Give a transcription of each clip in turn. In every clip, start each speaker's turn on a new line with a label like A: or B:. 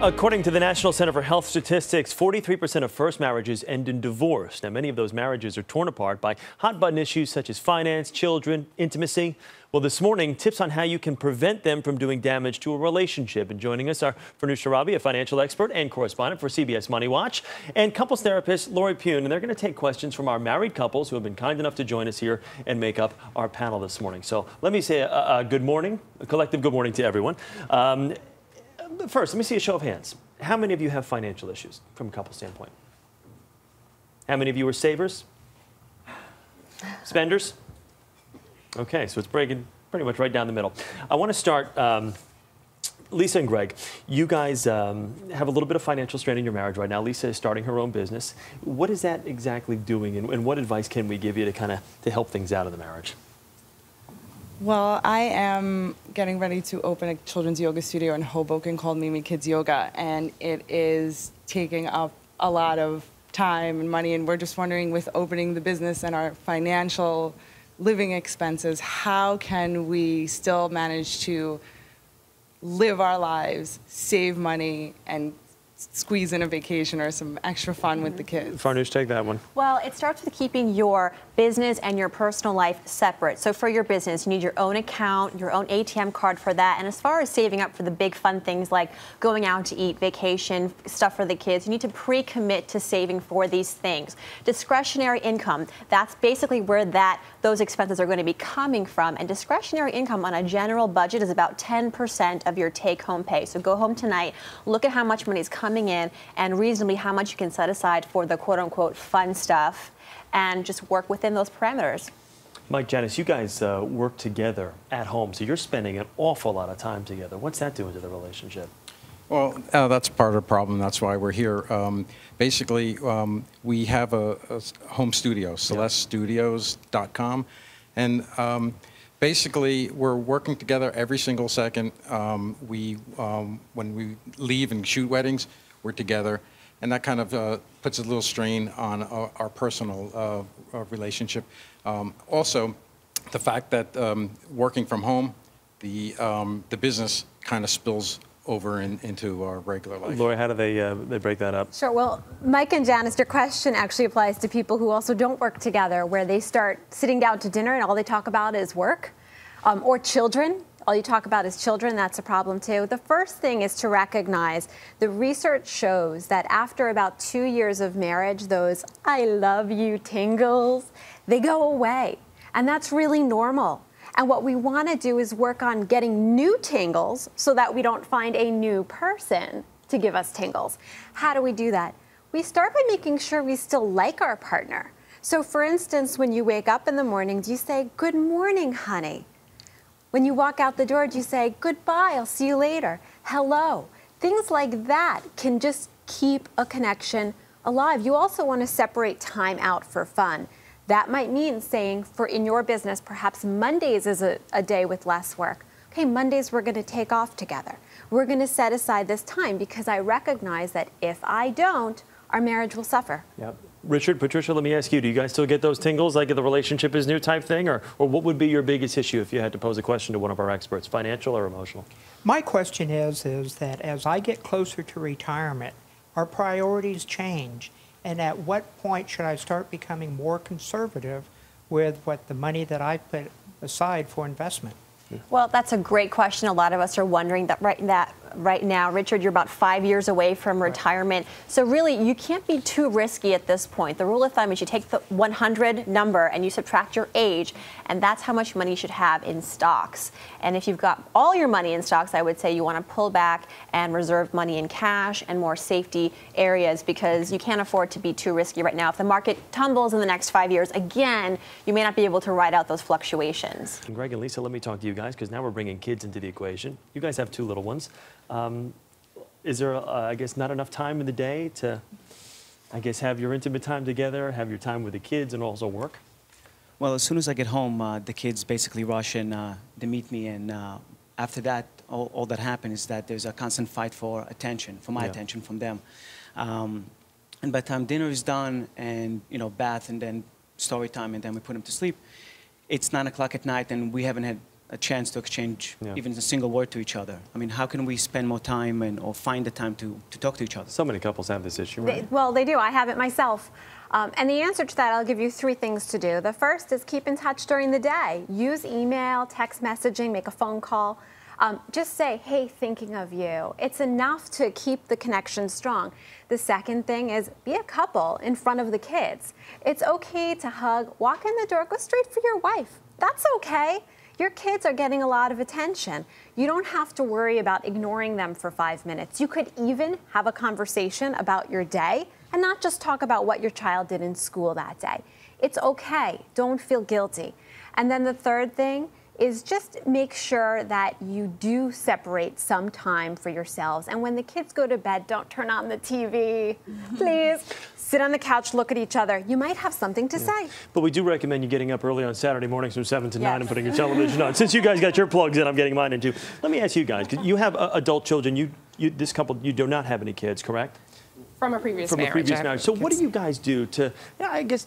A: According to the National Center for Health Statistics, 43% of first marriages end in divorce. Now, many of those marriages are torn apart by hot-button issues such as finance, children, intimacy. Well, this morning, tips on how you can prevent them from doing damage to a relationship. And joining us are Wragge, a financial expert and correspondent for CBS Money Watch, and couples therapist Lori Pune. And they're going to take questions from our married couples who have been kind enough to join us here and make up our panel this morning. So let me say a good morning, a collective good morning to everyone. First, let me see a show of hands. How many of you have financial issues from a couple standpoint? How many of you are savers? Spenders? Okay, so it's breaking pretty much right down the middle. I want to start, Lisa and Greg, you guys have a little bit of financial strain in your marriage right now. Lisa is starting her own business. What is that exactly doing, and what advice can we give you to help things out of the marriage?
B: Well, I am getting ready to open a children's yoga studio in Hoboken called Mimi Kids Yoga, and it is taking up a lot of time and money, and we're just wondering, with opening the business and our financial living expenses, how can we still manage to live our lives, save money, and squeeze in a vacation or some extra fun with the kids?
A: Farnoosh, take that one.
C: Well, it starts with keeping your business and your personal life separate. So for your business, you need your own account, your own ATM card for that. And as far as saving up for the big fun things like going out to eat, vacation, stuff for the kids, you need to pre-commit to saving for these things. Discretionary income, that's basically where those expenses are going to be coming from. And discretionary income on a general budget is about 10% of your take-home pay. So go home tonight, look at how much money is coming in and reasonably how much you can set aside for the quote-unquote fun stuff, and just work within those parameters.
A: Mike, Janice, you guys work together at home, so you're spending an awful lot of time together. What's that doing to the relationship?
D: Well, that's part of the problem. That's why we're here. Basically, we have a home studio, CelesteStudios.com, and basically we're working together every single second. When we leave and shoot weddings, we're together. And that kind of puts a little strain on our personal relationship. Also, the fact that working from home, the business kind of spills over into our regular life.
A: Lori, how do they break that up?
E: Sure. Well, Mike and Janice, your question actually applies to people who also don't work together, where they start sitting down to dinner and all they talk about is work, or children. All you talk about is children. That's a problem too. The first thing is to recognize the research shows that after about 2 years of marriage, those "I love you" tingles, they go away. And that's really normal. And what we want to do is work on getting new tingles so that we don't find a new person to give us tingles. How do we do that? We start by making sure we still like our partner. So for instance, when you wake up in the morning, do you say, "Good morning, honey"? When you walk out the door, do you say, "Goodbye, I'll see you later"? Hello. Things like that can just keep a connection alive. You also want to separate time out for fun. That might mean saying, in your business, perhaps Mondays is a day with less work. Okay, Mondays we're going to take off together. We're going to set aside this time because I recognize that if I don't, our marriage will suffer.
A: Yep. Richard, Patricia, let me ask you, do you guys still get those tingles, like the relationship is new type thing, or what would be your biggest issue if you had to pose a question to one of our experts, financial or emotional?
F: My question is that as I get closer to retirement, our priorities change, and at what point should I start becoming more conservative with the money that I put aside for investment?
C: Well, that's a great question. A lot of us are wondering that right now. Richard, you're about 5 years away from retirement. So really, you can't be too risky at this point. The rule of thumb is you take the 100 number and you subtract your age, and that's how much money you should have in stocks. And if you've got all your money in stocks, I would say you want to pull back and reserve money in cash and more safety areas, because you can't afford to be too risky right now. If the market tumbles in the next 5 years, again, you may not be able to ride out those fluctuations.
A: And Greg and Lisa, let me talk to you guys, because now we're bringing kids into the equation. You guys have 2 little ones. Is there, I guess, not enough time in the day to, I guess, have your intimate time together, have your time with the kids, and also work?
G: Well, as soon as I get home, the kids basically rush and they meet me, and after that, all that happens is that there's a constant fight for attention, for my attention from them. And by the time dinner is done and, bath and then story time and then we put them to sleep, it's 9 o'clock at night and we haven't had a chance to exchange even a single word to each other. I mean, how can we spend more time or find the time to talk to each other?
A: So many couples have this issue, right?
E: They do. I have it myself. And the answer to that, I'll give you 3 things to do. The first is keep in touch during the day. Use email, text messaging, make a phone call. Just say, hey, thinking of you. It's enough to keep the connection strong. The second thing is be a couple in front of the kids. It's okay to hug, walk in the door, go straight for your wife. That's okay. Your kids are getting a lot of attention. You don't have to worry about ignoring them for 5 minutes. You could even have a conversation about your day and not just talk about what your child did in school that day. It's okay. Don't feel guilty. And then the third thing is just make sure that you do separate some time for yourselves. And when the kids go to bed, don't turn on the TV. Please sit on the couch, look at each other. You might have something to say.
A: But we do recommend you getting up early on Saturday mornings from 7 to 9 and putting your television on. Since you guys got your plugs in, I'm getting mine in too. Let me ask you guys, 'cause you have adult children. This couple, you do not have any kids, correct?
H: From a previous marriage.
A: From a previous marriage. So what do you guys do to, I guess,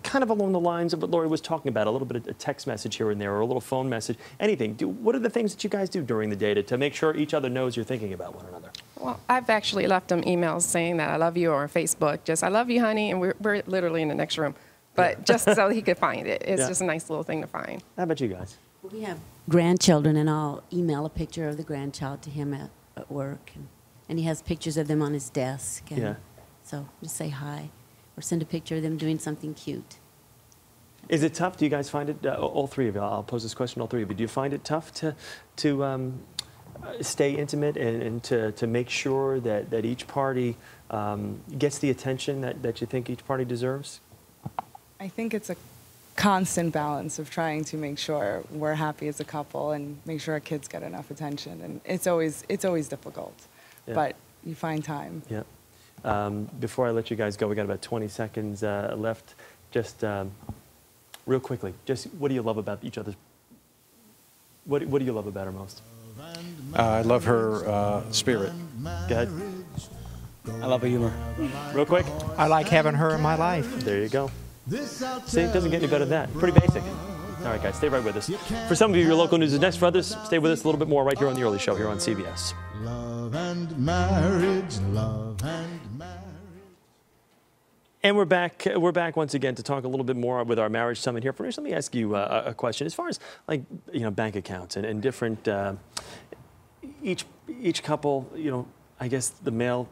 A: kind of along the lines of what Lori was talking about, a little bit of a text message here and there, or a little phone message, anything. What are the things that you guys do during the day to make sure each other knows you're thinking about one another?
H: Well, I've actually left him emails saying that I love you, or on Facebook, just I love you, honey, and we're literally in the next room. But just so he could find it. It's just a nice little thing to find.
A: How about you guys?
I: We have grandchildren, and I'll email a picture of the grandchild to him at work, and he has pictures of them on his desk. And so just say hi, or send a picture of them doing something cute.
A: Is it tough? Do you guys find it, all 3 of you, I'll pose this question to all 3 of you, do you find it tough to stay intimate and to make sure that each party gets the attention that you think each party deserves?
B: I think it's a constant balance of trying to make sure we're happy as a couple and make sure our kids get enough attention. And it's always difficult, but you find time.
A: Yeah. Before I let you guys go, we got about 20 seconds left. Just real quickly, just what do you love about each other's? What do you love about her most?
D: I love her spirit.
A: Go ahead.
G: I love her humor.
A: Real quick.
F: I like having her in my life.
A: There you go. See, it doesn't get any better than that. Pretty basic. All right, guys, stay right with us. For some of you, your local news is next. For others, stay with us a little bit more right here on The Early Show here on CBS.
J: Love and marriage, love and marriage.
A: And we're back once again to talk a little bit more with our marriage summit here. First, let me ask you a question. As far as bank accounts and different, each couple, I guess the male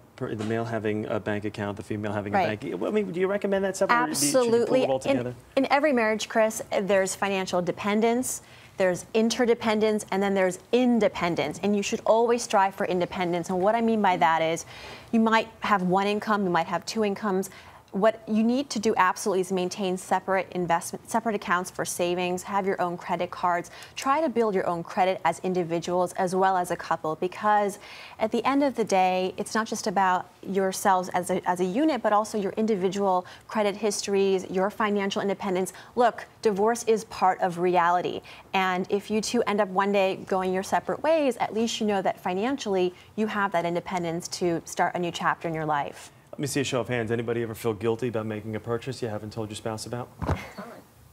A: having a bank account, the female having a bank. I mean, do you recommend that separate?
C: Absolutely.
A: Or do you pull it all together?
C: In every marriage, Chris, there's financial dependence, there's interdependence, and then there's independence. And you should always strive for independence. And what I mean by that is you might have one income, you might have 2 incomes. What you need to do absolutely is maintain separate accounts for savings, have your own credit cards, try to build your own credit as individuals as well as a couple, because at the end of the day, it's not just about yourselves as a unit, but also your individual credit histories, your financial independence. Look, divorce is part of reality. And if you two end up one day going your separate ways, at least you know that financially you have that independence to start a new chapter in your life.
A: Let me see a show of hands. Anybody ever feel guilty about making a purchase you haven't told your spouse about?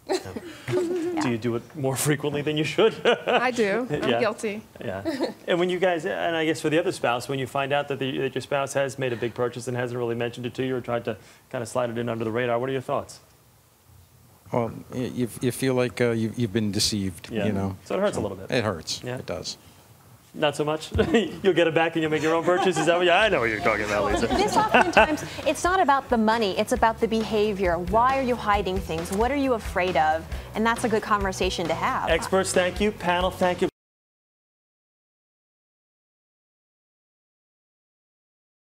A: No. Do you do it more frequently than you should?
H: I do. I'm guilty.
A: Yeah. And when you guys, and I guess for the other spouse, when you find out that your spouse has made a big purchase and hasn't really mentioned it to you or tried to kind of slide it in under the radar, what are your thoughts?
D: Well, you feel like you've been deceived,
A: So it hurts a little bit.
D: It hurts.
A: Yeah.
D: It does.
A: Not so much? You'll get it back and you'll make your own purchase? Is that what I know what you're talking about, Lisa.
C: This oftentimes, it's not about the money, it's about the behavior. Why are you hiding things? What are you afraid of? And that's a good conversation to have.
A: Experts, thank you. Panel, thank you.